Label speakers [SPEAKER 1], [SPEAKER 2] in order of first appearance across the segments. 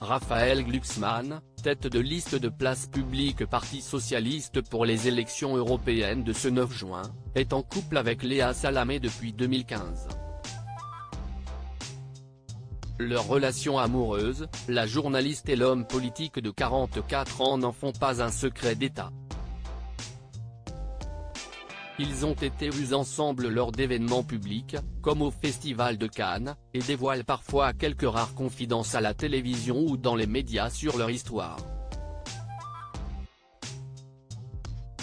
[SPEAKER 1] Raphaël Glucksmann, tête de liste de Place Publique Parti Socialiste pour les élections européennes de ce 9 juin, est en couple avec Léa Salamé depuis 2015. Leur relation amoureuse, la journaliste et l'homme politique de 44 ans n'en font pas un secret d'État. Ils ont été vus ensemble lors d'événements publics, comme au Festival de Cannes, et dévoilent parfois quelques rares confidences à la télévision ou dans les médias sur leur histoire.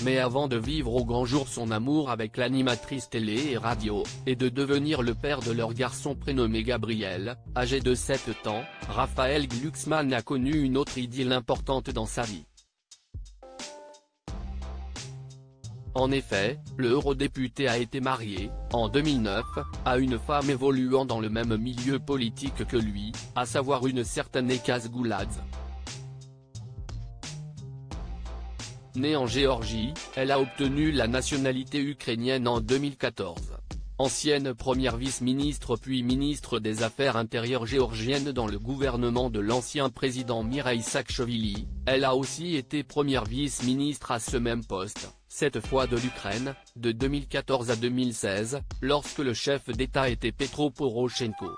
[SPEAKER 1] Mais avant de vivre au grand jour son amour avec l'animatrice télé et radio, et de devenir le père de leur garçon prénommé Gabriel, âgé de 7 ans, Raphaël Glucksmann a connu une autre idylle importante dans sa vie. En effet, le eurodéputé a été marié, en 2009, à une femme évoluant dans le même milieu politique que lui, à savoir une certaine Ekaz Gouladze. Née en Géorgie, elle a obtenu la nationalité ukrainienne en 2014. Ancienne première vice-ministre puis ministre des Affaires intérieures géorgienne dans le gouvernement de l'ancien président Mikhaïl Saakachvili, elle a aussi été première vice-ministre à ce même poste, cette fois de l'Ukraine, de 2014 à 2016, lorsque le chef d'État était Petro Porochenko.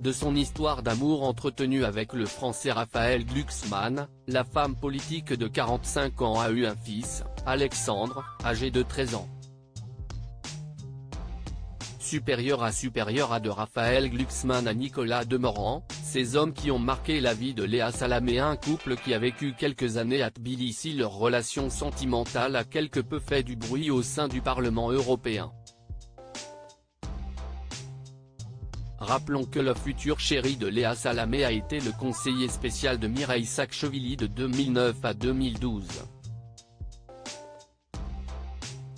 [SPEAKER 1] De son histoire d'amour entretenue avec le Français Raphaël Glucksmann, la femme politique de 45 ans a eu un fils, Alexandre, âgé de 13 ans. Supérieur à de Raphaël Glucksmann à Nicolas Demorand, ces hommes qui ont marqué la vie de Léa Salamé, un couple qui a vécu quelques années à Tbilissi. Leur relation sentimentale a quelque peu fait du bruit au sein du Parlement européen. Rappelons que le futur chéri de Léa Salamé a été le conseiller spécial de Mikhaïl Saakachvili de 2009 à 2012.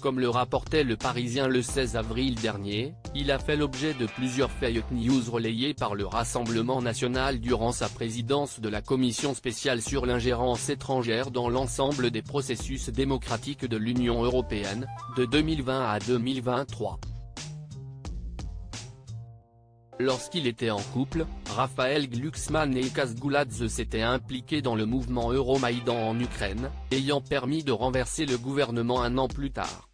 [SPEAKER 1] Comme le rapportait Le Parisien le 16 avril dernier, il a fait l'objet de plusieurs fake news relayées par le Rassemblement national durant sa présidence de la Commission spéciale sur l'ingérence étrangère dans l'ensemble des processus démocratiques de l'Union européenne, de 2020 à 2023. Lorsqu'il était en couple, Raphaël Glucksmann et Ekaz Gouladze s'étaient impliqués dans le mouvement Euromaïdan en Ukraine, ayant permis de renverser le gouvernement un an plus tard.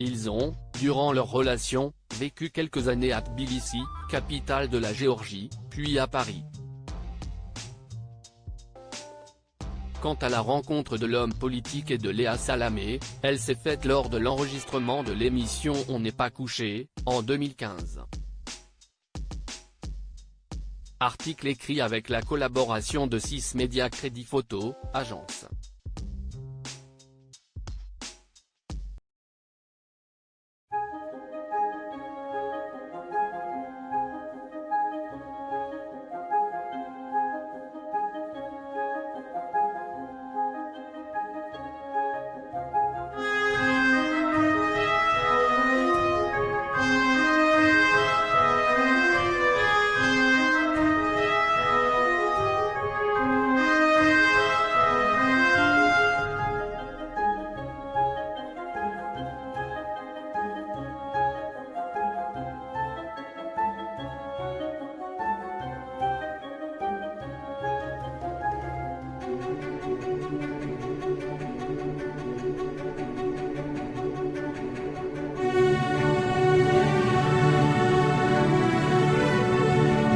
[SPEAKER 1] Ils ont, durant leur relation, vécu quelques années à Tbilissi, capitale de la Géorgie, puis à Paris. Quant à la rencontre de l'homme politique et de Léa Salamé, elle s'est faite lors de l'enregistrement de l'émission On n'est pas couché, en 2015. Article écrit avec la collaboration de 6 Médias Crédit Photo, agence.